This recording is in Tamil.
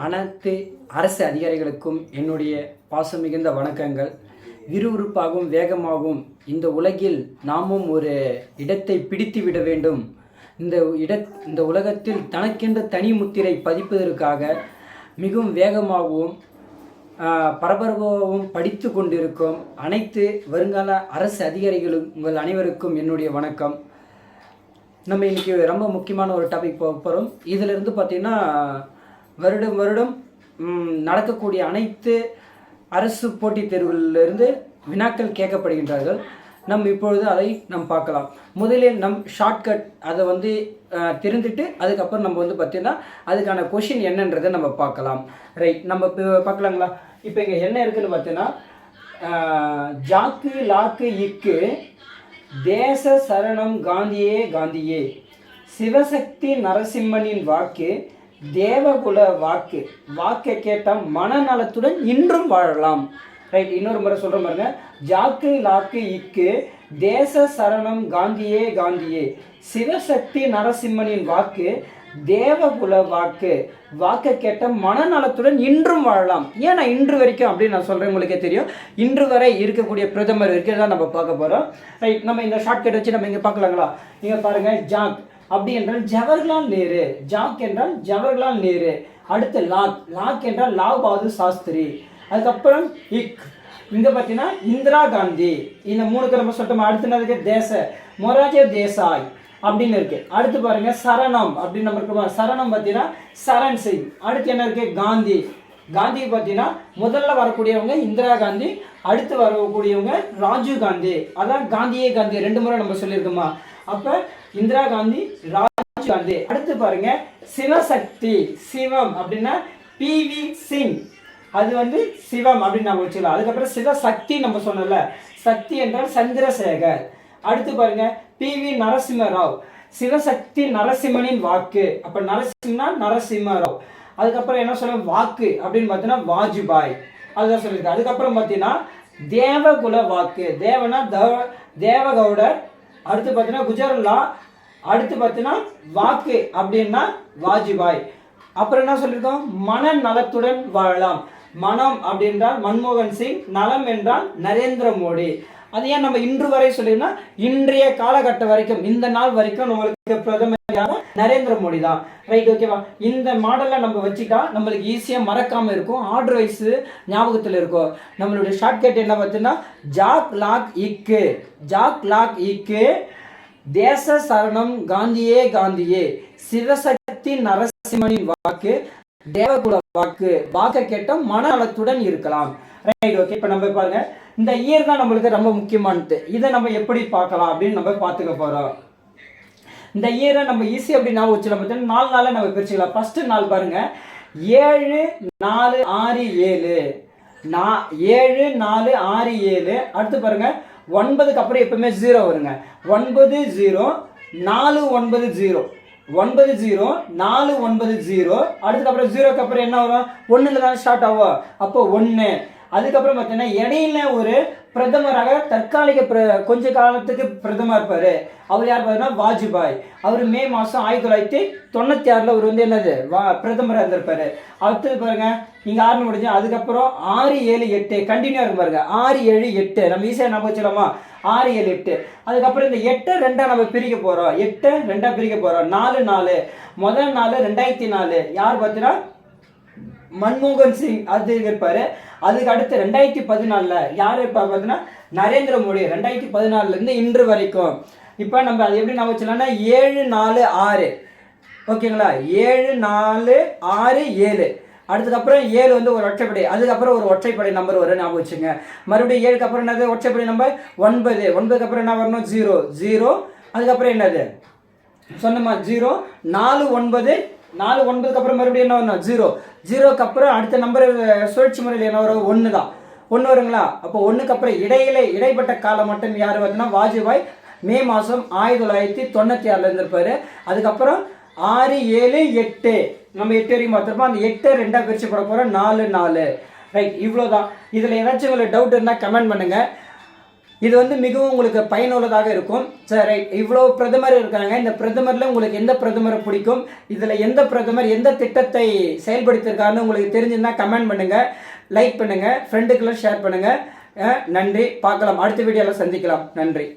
அனைத்து அரசு அதிகாரிகளுக்கும் என்னுடைய பாசம் மிகுந்த வணக்கங்கள். விறுவிறுப்பாகவும் வேகமாகவும் இந்த உலகில் நாமும் ஒரு இடத்தை பிடித்து விட வேண்டும், இந்த உலகத்தில் தனக்கென்று தனி முத்திரை பதிப்பதற்காக மிகவும் வேகமாகவும் பரபரப்பாகவும் படித்து கொண்டிருக்கும் அனைத்து வருங்கால அரசு அதிகாரிகளும் உங்கள் அனைவருக்கும் என்னுடைய வணக்கம். நம்ம இன்றைக்கி ரொம்ப முக்கியமான ஒரு டாபிக் போக போகிறோம். இதிலிருந்து பார்த்திங்கன்னா வருடம் நடக்கக்கூடிய அனைத்து அரசு போட்டித் தேர்வுகளிலிருந்து வினாக்கள் கேட்கப்படுகின்றார்கள். இப்பொழுது அதை பார்க்கலாம். முதலில் ஷார்ட்கட் அதை தெரிந்துட்டு அதுக்கப்புறம் நம்ம பார்த்திங்கன்னா அதுக்கான கொஷின் என்னன்றதை நம்ம பார்க்கலாம். ரைட், நம்ம இப்போ பார்க்கலாங்களா? இப்போ இங்கே என்ன இருக்குதுன்னு பார்த்தீங்கன்னா, ஜாக்கு லாக்கு இக்கு தேச சரணம் காந்தியே காந்தியே, சிவசக்தி நரசிம்மனின் வாக்கு தேவகுல வாக்கு, வாக்கை கேட்டால் மனநலத்துடன் இன்றும் வாழலாம். ரைட், இன்னொரு முறை சொல்கிற பாருங்க. ஜாக்கு லாக்கு இக்கு தேச சரணம் காந்தியே காந்தியே, சிவசக்தி நரசிம்மனின் வாக்கு தேவகுல வாக்கு, வாக்கை கேட்ட மனநலத்துடன் இன்றும் வாழலாம். ஏன் நான் இன்று வரைக்கும் அப்படின்னு நான் சொல்கிறேன், உங்களுக்கே தெரியும். இன்று வரை இருக்கக்கூடிய பிரதமர் இருக்கிறதா நம்ம பார்க்க போகிறோம். ரைட், நம்ம இந்த ஷார்ட்கட் வச்சு நம்ம இங்கே பார்க்கலாங்களா? இங்கே பாருங்கள், ஜாக் அப்படி என்றால் ஜவஹர்லால் நேரு, ஜாக் என்றால் ஜவஹர்லால் நேரு. அடுத்து லாக், லாக் என்றால் லால் பகதூர் சாஸ்திரி. அதுக்கப்புறம் இக், இங்கே பார்த்தீங்கன்னா இந்திரா காந்தி. இந்த மூணுக்கு நம்ம சொல்லிட்டோம். அடுத்து தேச மொராஜி தேசாய் அப்படின்னு இருக்கு. அடுத்து பாருங்க சரணம் அப்படின்னு நம்ம இருக்கோம். சரணம் பார்த்தீங்கன்னா சரண் சிங். அடுத்து என்ன இருக்கு? காந்தி. காந்தி பார்த்தீங்கன்னா முதல்ல வரக்கூடியவங்க இந்திரா காந்தி, அடுத்து வரக்கூடியவங்க ராஜீவ் காந்தி. அதான் காந்தியே காந்தி ரெண்டு முறை நம்ம சொல்லியிருக்கோமா? அப்போ இந்திரா காந்தி, ராஜீவ் காந்தி. அடுத்து பாருங்க சிவசக்தி, சிவம் அப்படின்னா பிவி சிங், அது சிவம் அப்படின்னு நம்ம வச்சுக்கலாம். அதுக்கப்புறம் சிவசக்தி நம்ம சொன்னோம்ல, சக்தி என்றால் சந்திரசேகர். அடுத்து பாருங்க பிவி நரசிம்மராவ், சிவசக்தி நரசிம்மனின் வாக்கு. அப்ப நரசிம்னா நரசிம்மராவ். அதுக்கப்புறம் என்ன சொல்ல வாக்கு அப்படின்னு பார்த்தீங்கன்னா வாஜ்பாய், அதுதான் சொல்லியிருக்கு. அதுக்கப்புறம் பார்த்தீங்கன்னா தேவகுல வாக்கு, தேவனா தேவகவுடர். அடுத்து பார்த்தீங்கன்னா குஜர்லா. அடுத்து பார்த்தீங்கன்னா வாக்கு அப்படின்னா வாஜ்பாய். அப்புறம் என்ன சொல்லியிருக்கோம்? மனநலத்துடன் வாழலாம். மனம் அப்படின்றால் மன்மோகன் சிங், நலம் என்றால் நரேந்திர மோடி. அது ஏன் நம்ம இன்று வரை சொல்லினா, இன்றைய காலகட்டம் வரைக்கும் இந்த நாள் வரைக்கும் நம்மளுக்கு பிரதமர் நரேந்திர மோடி தான். ரைட், ஓகேவா? இந்த மாடலை நம்ம வச்சுட்டா நம்மளுக்கு ஈஸியாக மறக்காமல் இருக்கும், ஆர்டர் வைஸ் ஞாபகத்தில் இருக்கும். நம்மளுடைய ஷார்ட்கட் என்ன பார்த்தீங்கன்னா, ஜாக் லாக் இக்கு, ஜாக் லாக் இக்கு தேச சரணம் காந்தியே காந்தியே, சிவசக்தி நரசிம்மனின் வாக்கு தேவகுல வாக்கு, வாக்கை கேட்ட மனநலத்துடன் இருக்கலாம். Right, okay. இப்போ நம்ம பாருங்க, இந்த இயர் தான் நம்மளுக்கு ரொம்ப முக்கியமானது. இதை நம்ம எப்படி பார்க்கலாம் அப்படின்னு நம்ம பார்த்துக்க போகிறோம். இந்த இயரை நம்ம ஈஸி அப்படி நான் வச்சுக்கலாம். பார்த்தீங்கன்னா 4 நாளில் நம்ம பிரிச்சுக்கலாம். ஃபர்ஸ்ட் நாள் பாருங்க 7 4 6 7, 7 4 6 7. அடுத்து பாருங்க 9க்கு அப்புறம் எப்பவுமே 0 வருங்க. 9 0 4 9 0, 9 0 4 9 0. அதுக்கப்புறம் 0க்கு அப்புறம் என்ன வரும்? 1ல் தான் ஸ்டார்ட் ஆகும். அப்போ 1. அதுக்கப்புறம் பார்த்தீங்கன்னா இடையில ஒரு பிரதமராக தற்காலிக கொஞ்ச காலத்துக்கு பிரதமர் இருப்பாரு. அவர் யார் பார்த்தீங்கன்னா வாஜ்பாய். அவர் மே மாதம் 1996 அவர் என்னது பிரதமராக இருந்திருப்பாரு. அடுத்தது பாருங்க இங்கே 6 முடிஞ்சு, அதுக்கப்புறம் 6 7 8 கண்டினியூ இருக்கும் பாருங்க. 6 7 8 நம்ம ஈஸியாக நம்ம வச்சுக்கலாமா? 6 7 8. அதுக்கப்புறம் இந்த 8 2 நம்ம பிரிக்க போகிறோம். 8 2 பிரிக்க போகிறோம். 4 4. முதல் நாள் 2004 யார் பார்த்தீங்கன்னா மன்மோகன் சிங் அது இருப்பாரு. அதுக்கு அடுத்து 2014 யார் இருப்பார் பார்த்தீங்கன்னா நரேந்திர மோடி. 2014 இன்று வரைக்கும். இப்போ நம்ம அது எப்படி நான் வச்சலாம்னா 7 4 6, ஓகேங்களா? 7 4 6 7. அதுக்கப்புறம் 7 ஒரு ஒற்றைப்படை, அதுக்கப்புறம் ஒரு ஒற்றைப்படை நம்பர் வரும், ஞாபகம் வச்சுங்க. மறுபடியும் 7க்கு அப்புறம் என்னது? ஒற்றைப்படை நம்பர் 9. 9க்கு அப்புறம் என்ன வரணும்? 0 0. அதுக்கப்புறம் என்னது சொன்னமா? 0 4 9. 4 9க்கு அப்புறம் மறுபடியும் என்ன வரணும்? 0 0க்கு அப்புறம் அடுத்த நம்பர் சுழற்சி முறையில் என்ன வரும்? 1 தான். 1 வருங்களா? அப்போ 1க்கு அப்புறம் இடைப்பட்ட காலம் மட்டும் யார் பார்த்தீங்கன்னா வாஜ்பாய். மே மாதம் 1996 இருந்திருப்பாரு. அதுக்கப்புறம் 6 7 8 நம்ம 8 வரைக்கும் பார்த்துருப்போம். அந்த 8 2 பிரிச்சு போட போகிறோம். 4 4. ரைட், இவ்வளோதான். இதில் ஏதாச்சும் உங்களுக்கு டவுட் இருந்தால் கமெண்ட் பண்ணுங்கள். இது வந்து மிகவும் உங்களுக்கு பயனுள்ளதாக இருக்கும். சரி, இவ்வளோ பிரதமர் இருக்காங்க. இந்த பிரதமரில் உங்களுக்கு எந்த பிரதமரை பிடிக்கும், இதில் எந்த பிரதமர் எந்த திட்டத்தை செயல்படுத்தியிருக்காருன்னு உங்களுக்கு தெரிஞ்சுன்னா கமெண்ட் பண்ணுங்கள், லைக் பண்ணுங்கள், ஃப்ரெண்டுக்கெல்லாம் ஷேர் பண்ணுங்கள். நன்றி. பார்க்கலாம், அடுத்த வீடியோவில் சந்திக்கலாம். நன்றி.